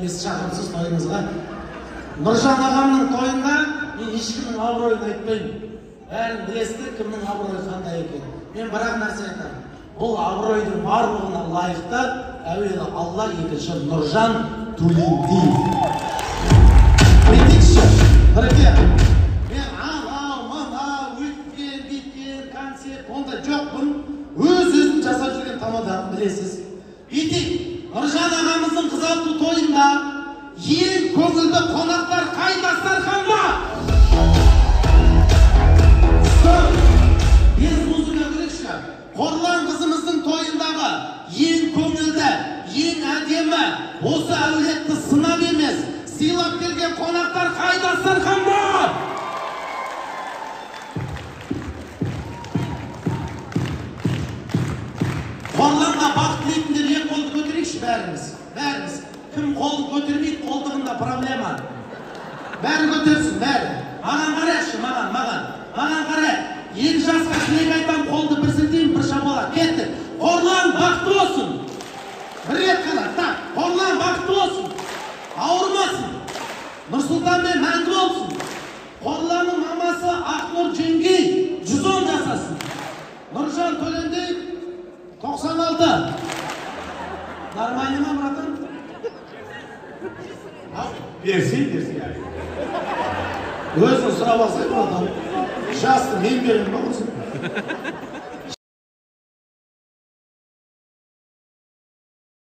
Siz шақырыпсыз тойыңызға. Нұржан ағамның тойында мен ешкімнің абыройын айтпаймын. Бәрін білесіздер кімнің абыройы қандай екенін. Мен бір-ақ нәрсе айтамын. Бұл абыройдың барлығына лайықты әуелі Алла, екінші Нұржан Төлендиев. Айтыңызшы, бірге. Мен анау, мынау, өткен, біткен, концерт, онда жоқпын. Өз-өзін жасап жүрген тамадағын білесіз. Бүйтейік, Нұржан ағамыздың қызалту тойында ең көңілді қонақтар қай дастарханда? Без музыка керекші. Қорлан қызымыздың тойындағы ең көңілді, ең әдемі, осы әулетті сынап емес, сыйлап келген қонақтар қай дастарханда? Қорланға бақыт тілейтіндер ең қолды көтерейікші бәріміз. Кім қолын көтермейді, қолдығында проблема. Бәрі көтерсін, бәрі. Маған қарайықшы, маған қарай. Ең жасқа тілек айтам, қолды бір сілтейін, бір шабала. Кеттік. Қорлан бақытты болсын. Бір рет қана, так. Қорлан бақытты болсын. Ауырмасын. Нұрсұлтанмен мәңгі болсын. Қорланның мамасы Ақнұр жеңгей 110 жасасын. Нұржан Төлендиев 96. Нормальный ма, братан? Берсей. Өзің сұрап алсай, братан. Жасты мен берем, бақырсың.